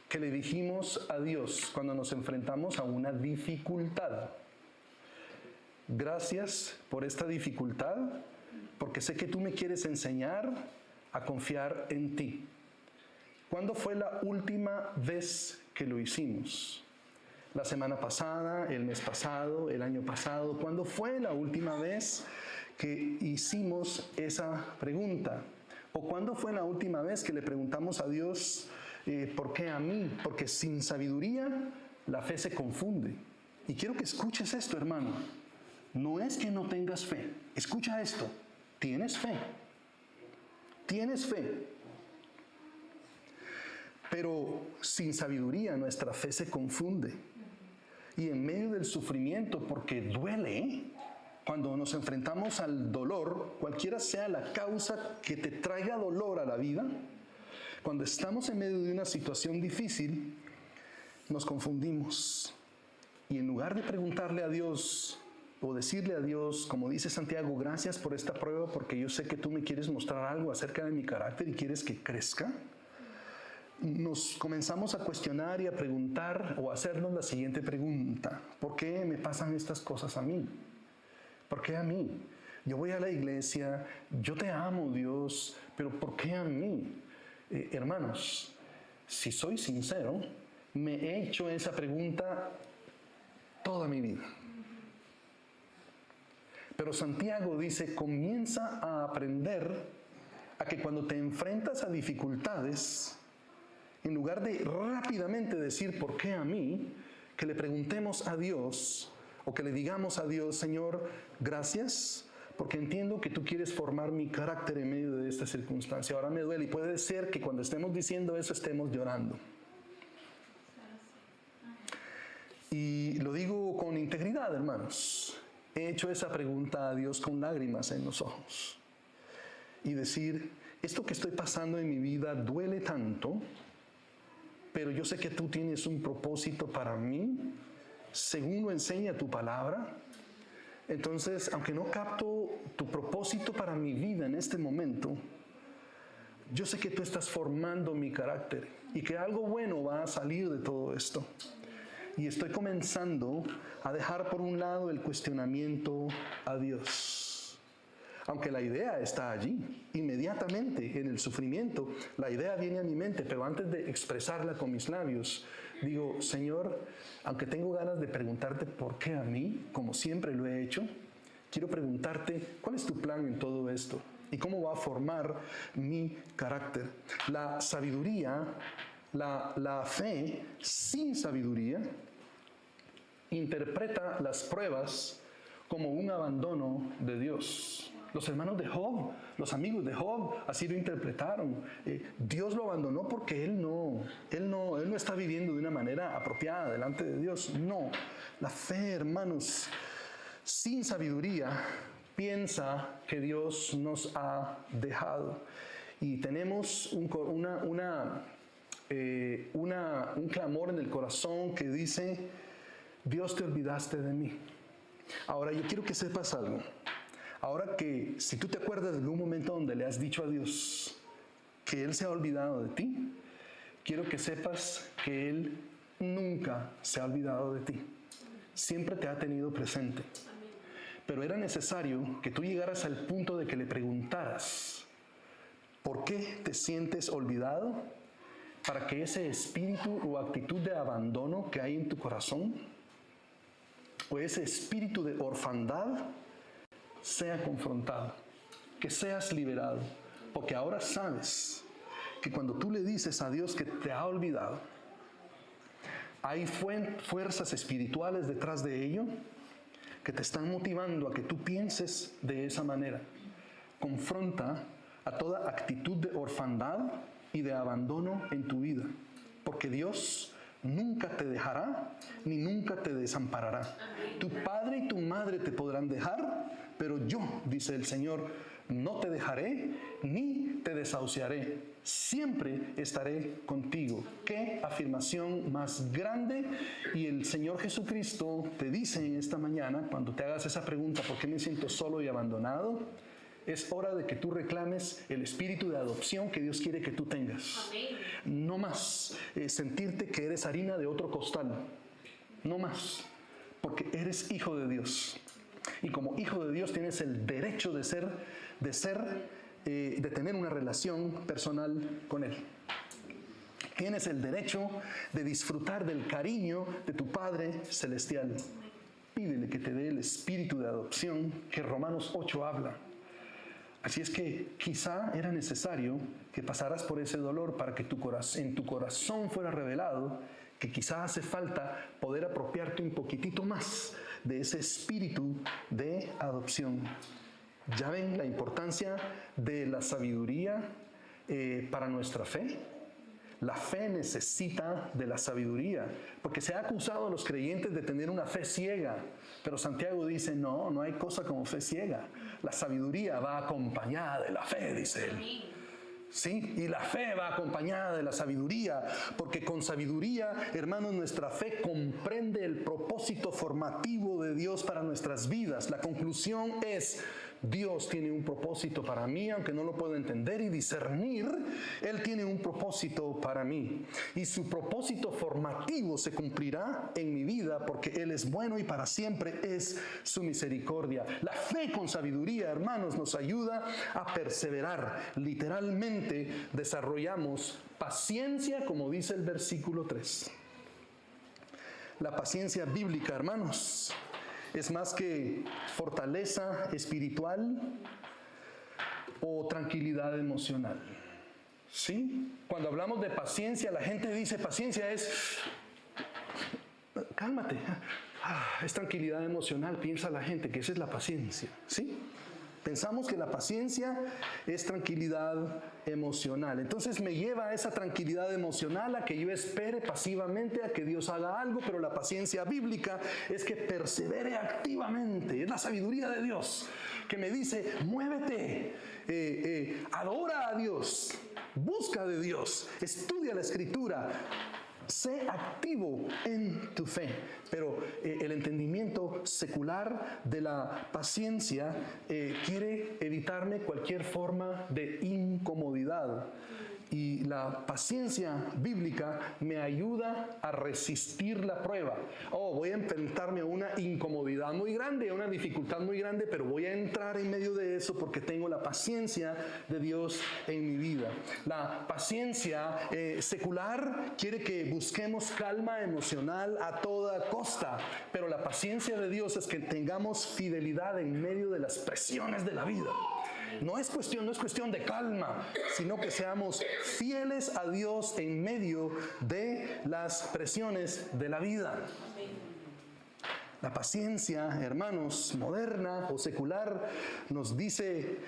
que le dijimos a Dios cuando nos enfrentamos a una dificultad? Gracias por esta dificultad, porque sé que tú me quieres enseñar a confiar en ti. ¿Cuándo fue la última vez que lo hicimos? ¿La semana pasada, el mes pasado, el año pasado? ¿Cuándo fue la última vez que hicimos esa pregunta? ¿O cuándo fue la última vez que le preguntamos a Dios, ¿por qué a mí? Porque sin sabiduría la fe se confunde. Y quiero que escuches esto, hermano. No es que no tengas fe. Escucha esto. Tienes fe. Tienes fe. Pero sin sabiduría nuestra fe se confunde. Y en medio del sufrimiento, porque duele, cuando nos enfrentamos al dolor, cualquiera sea la causa que te traiga dolor a la vida, cuando estamos en medio de una situación difícil, nos confundimos. Y en lugar de preguntarle a Dios o decirle a Dios, como dice Santiago, gracias por esta prueba porque yo sé que tú me quieres mostrar algo acerca de mi carácter y quieres que crezca, nos comenzamos a cuestionar y a preguntar o a hacernos la siguiente pregunta: ¿por qué me pasan estas cosas a mí? ¿Por qué a mí? Yo voy a la iglesia, yo te amo, Dios, pero ¿por qué a mí? Hermanos, si soy sincero, me he hecho esa pregunta toda mi vida. Pero Santiago dice, comienza a aprender a que cuando te enfrentas a dificultades, en lugar de rápidamente decir ¿por qué a mí?, que le preguntemos a Dios o que le digamos a Dios, Señor, gracias, porque entiendo que tú quieres formar mi carácter en medio de esta circunstancia. Ahora me duele y puede ser que cuando estemos diciendo eso estemos llorando. Y lo digo con integridad, hermanos. He hecho esa pregunta a Dios con lágrimas en los ojos. Y decir, esto que estoy pasando en mi vida duele tanto, pero yo sé que tú tienes un propósito para mí, según lo enseña tu palabra. Entonces, aunque no capto tu propósito para mi vida en este momento, yo sé que tú estás formando mi carácter y que algo bueno va a salir de todo esto. Y estoy comenzando a dejar por un lado el cuestionamiento a Dios. Aunque la idea está allí, inmediatamente en el sufrimiento, la idea viene a mi mente, pero antes de expresarla con mis labios, digo, Señor, aunque tengo ganas de preguntarte por qué a mí, como siempre lo he hecho, quiero preguntarte, ¿cuál es tu plan en todo esto? ¿Y cómo va a formar mi carácter? La sabiduría, la fe sin sabiduría, interpreta las pruebas como un abandono de Dios. Los hermanos de Job, los amigos de Job, así lo interpretaron. Dios lo abandonó porque él no está viviendo de una manera apropiada delante de Dios. No, la fe, hermanos, sin sabiduría, piensa que Dios nos ha dejado. Y tenemos un clamor en el corazón que dice: Dios, te olvidaste de mí. Ahora yo quiero que sepas algo. Ahora que si tú te acuerdas de algún momento donde le has dicho a Dios que Él se ha olvidado de ti, quiero que sepas que Él nunca se ha olvidado de ti. Siempre te ha tenido presente. Pero era necesario que tú llegaras al punto de que le preguntaras: ¿por qué te sientes olvidado? Para que ese espíritu o actitud de abandono que hay en tu corazón, o ese espíritu de orfandad, sea confrontado, que seas liberado. Porque ahora sabes que cuando tú le dices a Dios que te ha olvidado, hay fuerzas espirituales detrás de ello que te están motivando a que tú pienses de esa manera. Confronta a toda actitud de orfandad y de abandono en tu vida, porque Dios nunca te dejará ni nunca te desamparará. Tu padre y tu madre te podrán dejar, pero yo, dice el Señor, no te dejaré ni te desahuciaré. Siempre estaré contigo. Qué afirmación más grande. Y el Señor Jesucristo te dice en esta mañana, cuando te hagas esa pregunta: ¿por qué me siento solo y abandonado? Es hora de que tú reclames el espíritu de adopción que Dios quiere que tú tengas. Amén. No más sentirte que eres harina de otro costal. No más. Porque eres hijo de Dios. Y como hijo de Dios tienes el derecho de tener una relación personal con Él. Tienes el derecho de disfrutar del cariño de tu Padre Celestial. Pídele que te dé el espíritu de adopción que Romanos 8 habla. Así es que quizá era necesario que pasaras por ese dolor para que en tu corazón fuera revelado que quizá hace falta poder apropiarte un poquitito más de ese espíritu de adopción. ¿Ya ven la importancia de la sabiduría para nuestra fe? La fe necesita de la sabiduría, porque se ha acusado a los creyentes de tener una fe ciega, pero Santiago dice: no hay cosa como fe ciega. La sabiduría va acompañada de la fe, dice él. Sí, y la fe va acompañada de la sabiduría, porque con sabiduría, hermanos, nuestra fe comprende el propósito formativo de Dios para nuestras vidas. La conclusión es: Dios tiene un propósito para mí, aunque no lo puedo entender y discernir. Él tiene un propósito para mí, y su propósito formativo se cumplirá en mi vida, porque Él es bueno y para siempre es su misericordia. La fe con sabiduría, hermanos, nos ayuda a perseverar. Literalmente desarrollamos paciencia, como dice el versículo 3. La paciencia bíblica, hermanos, es más que fortaleza espiritual o tranquilidad emocional. ¿Sí? Cuando hablamos de paciencia, la gente dice: paciencia es cálmate. Es tranquilidad emocional, piensa la gente que esa es la paciencia. ¿Sí? Pensamos que la paciencia es tranquilidad emocional. Entonces me lleva a esa tranquilidad emocional a que yo espere pasivamente a que Dios haga algo, pero la paciencia bíblica es que persevere activamente. Es la sabiduría de Dios que me dice: muévete, adora a Dios, busca de Dios, estudia la Escritura. Sé activo en tu fe. Pero el entendimiento secular de la paciencia quiere evitarme cualquier forma de incomodidad. Y la paciencia bíblica me ayuda a resistir la prueba. Voy a enfrentarme a una incomodidad muy grande, a una dificultad muy grande, pero voy a entrar en medio de eso porque tengo la paciencia de Dios en mi vida. La paciencia secular quiere que busquemos calma emocional a toda costa, pero la paciencia de Dios es que tengamos fidelidad en medio de las presiones de la vida. No es cuestión de calma, sino que seamos fieles a Dios en medio de las presiones de la vida. La paciencia, hermanos, moderna o secular, nos dice: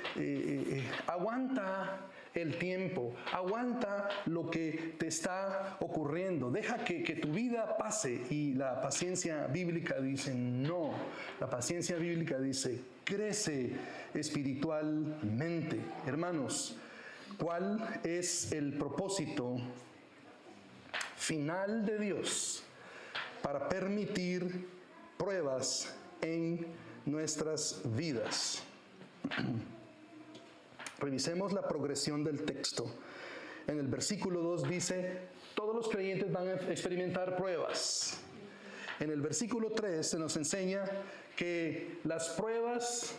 aguanta el tiempo, aguanta lo que te está ocurriendo, deja que tu vida pase. Y la paciencia bíblica dice: no. La paciencia bíblica dice: crece espiritualmente. Hermanos, ¿cuál es el propósito final de Dios para permitir pruebas en nuestras vidas. Revisemos la progresión del texto. En el versículo 2 dice, todos los creyentes van a experimentar pruebas. En el versículo 3 se nos enseña que las pruebas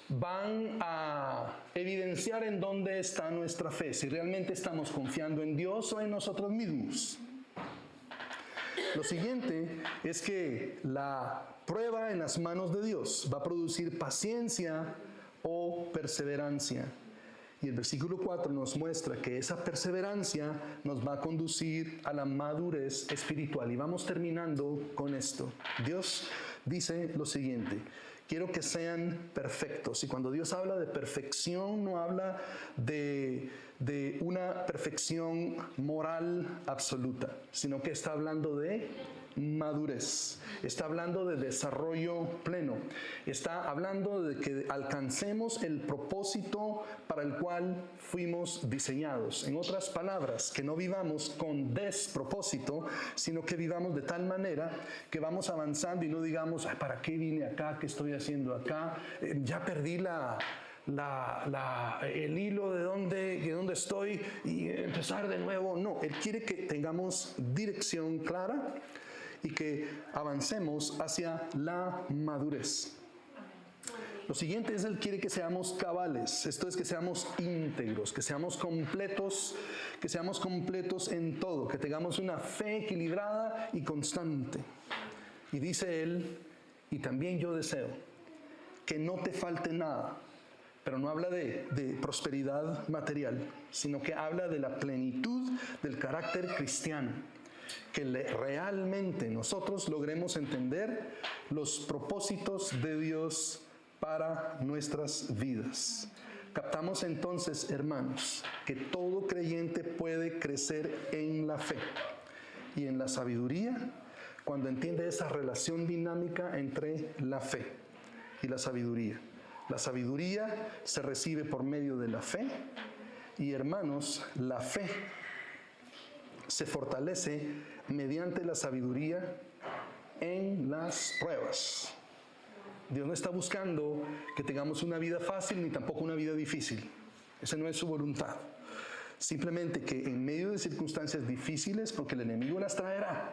van a evidenciar en dónde está nuestra fe, si realmente estamos confiando en Dios o en nosotros mismos. Lo siguiente es que la prueba en las manos de Dios va a producir paciencia o perseverancia. Y el versículo 4 nos muestra que esa perseverancia nos va a conducir a la madurez espiritual. Y vamos terminando con esto. Dios dice lo siguiente: quiero que sean perfectos. Y cuando Dios habla de perfección, no habla de una perfección moral absoluta, sino que está hablando de madurez, está hablando de desarrollo pleno, está hablando de que alcancemos el propósito para el cual fuimos diseñados. En otras palabras, que no vivamos con despropósito, sino que vivamos de tal manera que vamos avanzando y no digamos, ay, ¿para qué vine acá? ¿Qué estoy haciendo acá? Ya perdí el hilo de dónde estoy y empezar de nuevo. No, Él quiere que tengamos dirección clara y que avancemos hacia la madurez. Lo siguiente es, Él quiere que seamos cabales, esto es que seamos íntegros, que seamos completos en todo, que tengamos una fe equilibrada y constante. Y dice Él, y también yo deseo que no te falte nada, pero no habla de prosperidad material, sino que habla de la plenitud del carácter cristiano, que realmente nosotros logremos entender los propósitos de Dios para nuestras vidas. Captamos entonces, hermanos, que todo creyente puede crecer en la fe y en la sabiduría cuando entiende esa relación dinámica entre la fe y la sabiduría. La sabiduría se recibe por medio de la fe y, hermanos, la fe se fortalece mediante la sabiduría en las pruebas. Dios no está buscando que tengamos una vida fácil ni tampoco una vida difícil. Esa no es su voluntad. Simplemente que en medio de circunstancias difíciles, porque el enemigo las traerá,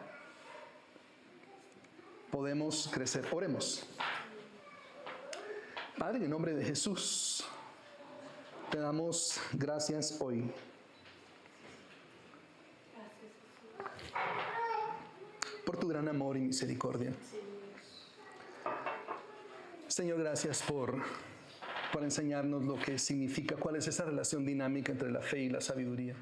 podemos crecer. Oremos. Padre, en el nombre de Jesús, te damos gracias hoy. Por tu gran amor y misericordia. Señor, gracias por enseñarnos lo que significa, cuál es esa relación dinámica entre la fe y la sabiduría.